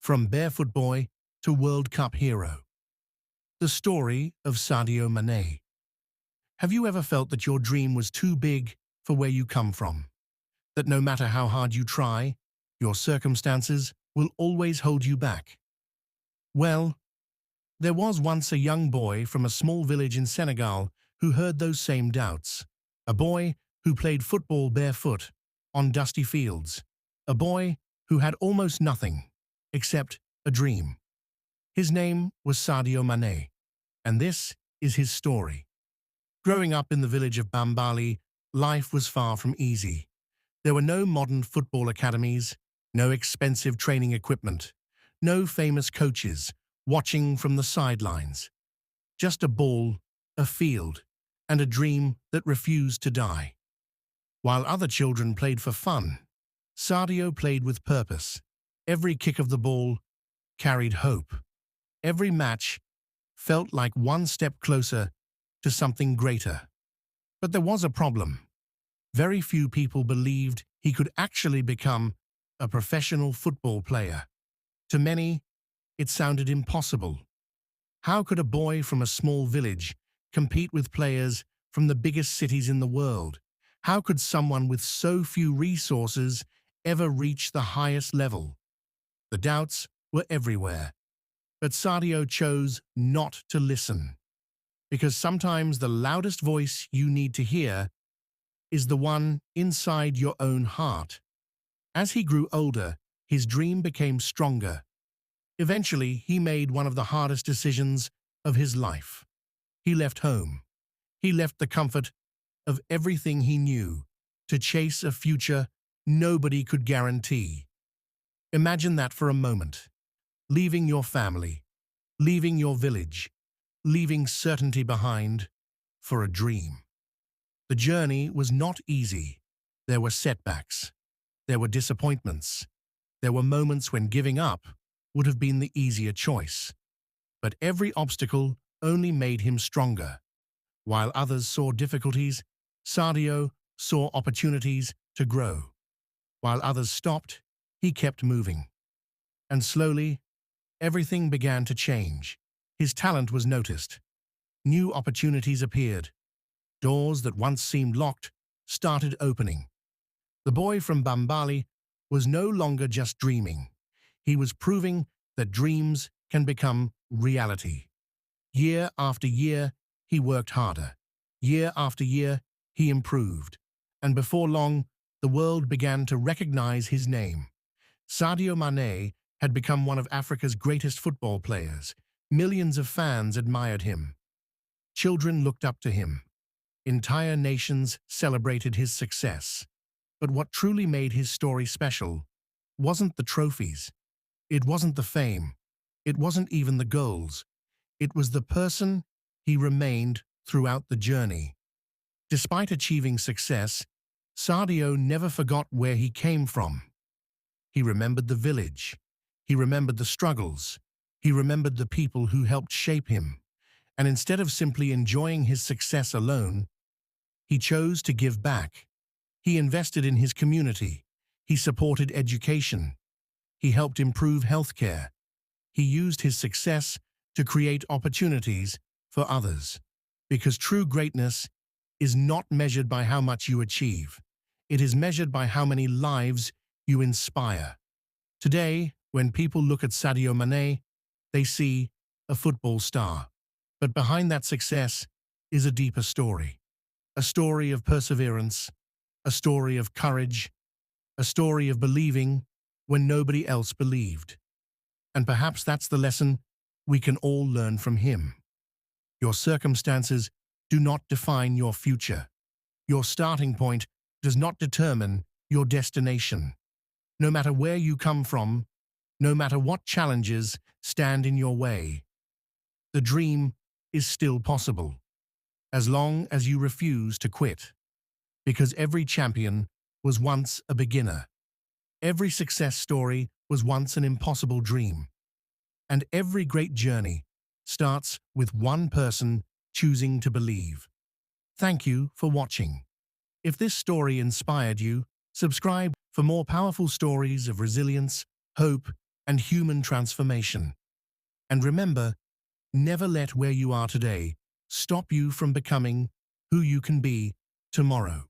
From Barefoot boy to World Cup hero. The story of Sadio Mané. Have you ever felt that your dream was too big for where you come from? That no matter how hard you try, your circumstances will always hold you back? Well, there was once a young boy from a small village in Senegal who heard those same doubts. A boy who played football barefoot on dusty fields. A boy who had almost nothing except a dream. His name was Sadio Mané, and this is his story. Growing up in the village of Bambali, life was far from easy. There were no modern football academies, no expensive training equipment, no famous coaches watching from the sidelines. Just a ball, a field, and a dream that refused to die. While other children played for fun, Sadio played with purpose. Every kick of the ball carried hope. Every match felt like one step closer to something greater. But there was a problem. Very few people believed he could actually become a professional football player. To many, it sounded impossible. How could a boy from a small village compete with players from the biggest cities in the world? How could someone with so few resources ever reach the highest level? The doubts were everywhere. But Sadio chose not to listen. Because sometimes the loudest voice you need to hear is the one inside your own heart. As he grew older, his dream became stronger. Eventually, he made one of the hardest decisions of his life. He left home. He left the comfort of everything he knew to chase a future nobody could guarantee. Imagine that for a moment. Leaving your family, leaving your village, leaving certainty behind for a dream. The journey was not easy. There were setbacks. There were disappointments. There were moments when giving up would have been the easier choice. But every obstacle only made him stronger. While others saw difficulties, Sadio saw opportunities to grow. While others stopped, he kept moving. And slowly, everything began to change. His talent was noticed. New opportunities appeared. Doors that once seemed locked started opening. The boy from Bambali was no longer just dreaming. He was proving that dreams can become reality. Year after year, he worked harder. Year after year, he improved. And before long, the world began to recognize his name. Sadio Mané had become one of Africa's greatest football players. Millions of fans admired him. Children looked up to him. Entire nations celebrated his success. But what truly made his story special wasn't the trophies. It wasn't the fame. It wasn't even the goals. It was the person he remained throughout the journey. Despite achieving success, Sadio never forgot where he came from. He remembered the village. He remembered the struggles. He remembered the people who helped shape him. And instead of simply enjoying his success alone, he chose to give back. He invested in his community. He supported education. He helped improve healthcare. He used his success to create opportunities for others. Because true greatness is not measured by how much you achieve. It is measured by how many lives you inspire. Today, when people look at Sadio Mané, they see a football star. But behind that success is a deeper story. A story of perseverance, a story of courage, a story of believing when nobody else believed. And perhaps that's the lesson we can all learn from him. Your circumstances do not define your future. Your starting point does not determine your destination. No matter where you come from, no matter what challenges stand in your way, the dream is still possible, as long as you refuse to quit. Because every champion was once a beginner. Every success story was once an impossible dream. And every great journey starts with one person choosing to believe. Thank you for watching. If this story inspired you, subscribe for more powerful stories of resilience, hope, and human transformation. And remember, never let where you are today stop you from becoming who you can be tomorrow.